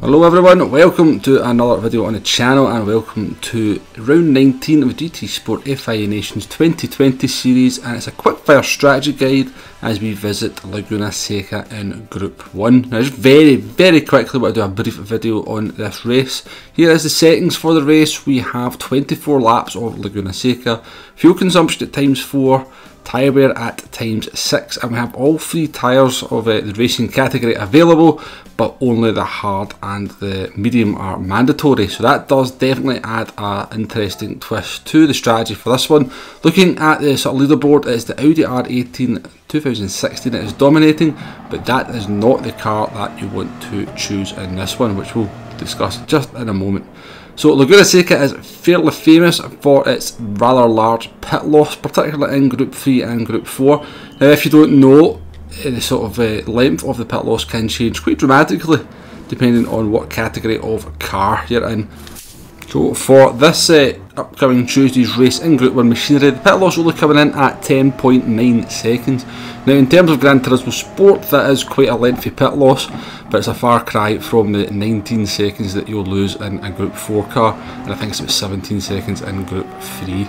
Hello everyone, welcome to another video on the channel and welcome to round 19 of GT Sport FIA Nations 2020 series, and it's a quickfire strategy guide as we visit Laguna Seca in Group 1. Now just very quickly we'll do a brief video on this race. Here is the settings for the race. We have 24 laps of Laguna Seca, fuel consumption at times 4, tyre wear at times 6, and we have all 3 tyres of the racing category available, but only the hard and the medium are mandatory, so that does definitely add an interesting twist to the strategy for this one. Looking at the sort of leaderboard, it's the Audi R18 2016 that is dominating, but that is not the car that you want to choose in this one, which we'll discuss just in a moment. So Laguna Seca is fairly famous for its rather large pit loss, particularly in Group 3 and Group 4. Now if you don't know, the sort of length of the pit loss can change quite dramatically depending on what category of car you're in. So for this upcoming Tuesday's race in Group 1 machinery, the pit loss will be coming in at 10.9 seconds. Now in terms of Gran Turismo Sport, that is quite a lengthy pit loss, but it's a far cry from the 19 seconds that you'll lose in a Group 4 car, and I think it's about 17 seconds in Group 3.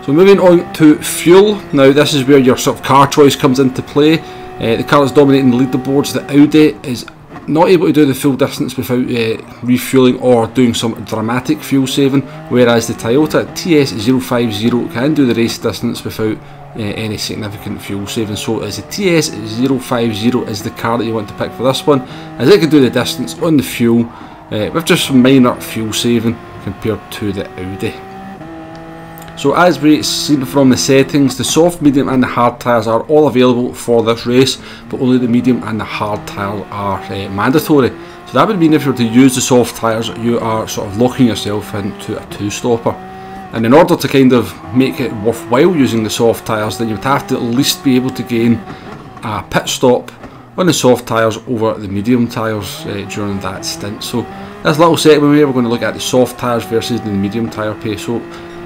So moving on to fuel, now this is where your sort of car choice comes into play. The car that's dominating the leaderboards, the Audi, is not able to do the full distance without refuelling or doing some dramatic fuel saving, whereas the Toyota TS050 can do the race distance without any significant fuel saving. So as the TS050 is the car that you want to pick for this one, as it can do the distance on the fuel with just some minor fuel saving compared to the Audi. So as we've seen from the settings, the soft, medium and the hard tyres are all available for this race, but only the medium and the hard tyres are mandatory. So that would mean if you were to use the soft tyres, you are sort of locking yourself into a 2-stopper. And in order to kind of make it worthwhile using the soft tyres, then you would have to at least be able to gain a pit stop on the soft tyres over the medium tyres during that stint. So this little segment here, we're going to look at the soft tyres versus the medium tyre pace. So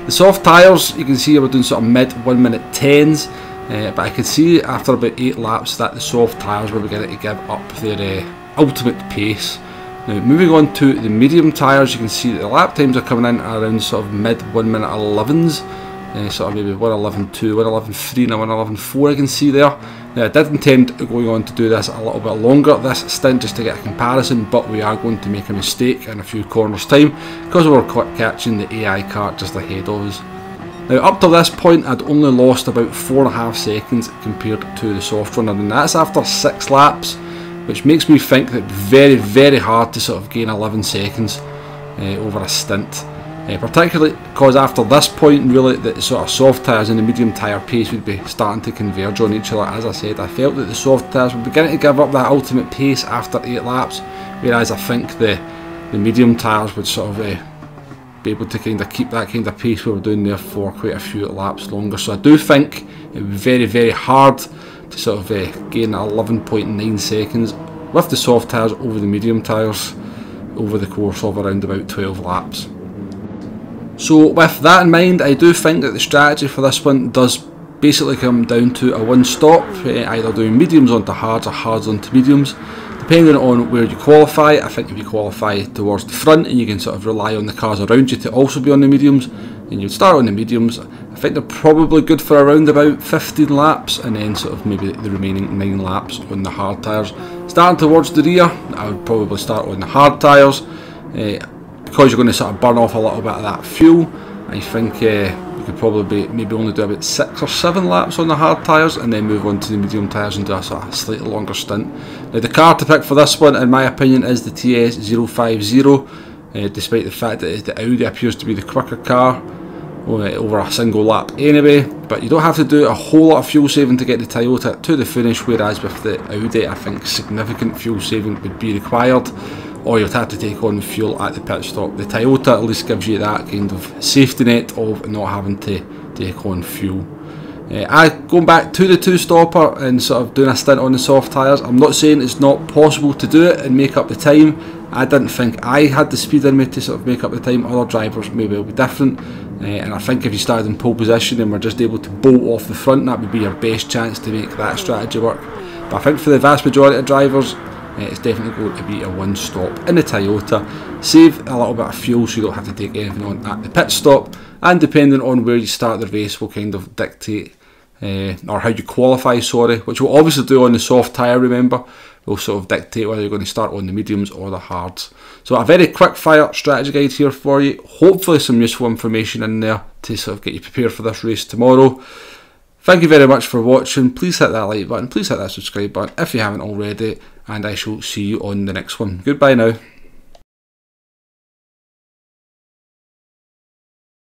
the soft tyres, you can see we're doing sort of mid 1 minute 10s, but I can see after about 8 laps that the soft tyres were beginning to give up their ultimate pace. Now moving on to the medium tyres, you can see that the lap times are coming in around sort of mid 1 minute 11s, sort of maybe 1:11.2, 1:11.3 and 1:11.4 I can see there. Now I did intend going on to do this a little bit longer this stint just to get a comparison, but we are going to make a mistake in a few corners time because we were quick catching the AI car just ahead of us. Now up to this point I'd only lost about 4.5 seconds compared to the soft runner, and that's after 6 laps, which makes me think that very hard to sort of gain 11 seconds over a stint. Particularly because after this point really the sort of soft tyres and the medium tyre pace would be starting to converge on each other. As I said, I felt that the soft tyres were beginning to give up that ultimate pace after 8 laps, whereas I think the medium tyres would sort of be able to kind of keep that kind of pace we were doing there for quite a few laps longer. So I do think it would be very hard to sort of gain 11.9 seconds with the soft tyres over the medium tyres over the course of around about 12 laps. So with that in mind, I do think that the strategy for this one does basically come down to a one-stop, either doing mediums onto hards or hards onto mediums. Depending on where you qualify, I think if you qualify towards the front and you can sort of rely on the cars around you to also be on the mediums, then you'd start on the mediums. I think they're probably good for around about 15 laps, and then sort of maybe the remaining 9 laps on the hard tyres. Starting towards the rear, I would probably start on the hard tyres. Because you're going to sort of burn off a little bit of that fuel, I think you could probably maybe only do about 6 or 7 laps on the hard tyres and then move on to the medium tyres and do a sort of slightly longer stint. Now the car to pick for this one, in my opinion, is the TS050, despite the fact that the Audi appears to be the quicker car over a single lap anyway, but you don't have to do a whole lot of fuel saving to get the Toyota to the finish, whereas with the Audi I think significant fuel saving would be required, or you'd have to take on fuel at the pit stop. The Toyota at least gives you that kind of safety net of not having to take on fuel. Going back to the 2-stopper and sort of doing a stint on the soft tyres, I'm not saying it's not possible to do it and make up the time. I didn't think I had the speed in me to sort of make up the time. Other drivers maybe will be different, and I think if you started in pole position and were just able to bolt off the front, that would be your best chance to make that strategy work. But I think for the vast majority of drivers, it's definitely going to be a one-stop in the Toyota. Save a little bit of fuel so you don't have to take anything on at the pit stop, and depending on where you start the race will kind of dictate or how you qualify, which we'll obviously do on the soft tyre, remember, will sort of dictate whether you're going to start on the mediums or the hards. So a very quick fire strategy guide here for you, hopefully some useful information in there to sort of get you prepared for this race tomorrow. Thank you very much for watching. Please hit that like button, please hit that subscribe button if you haven't already, and I shall see you on the next one. Goodbye now.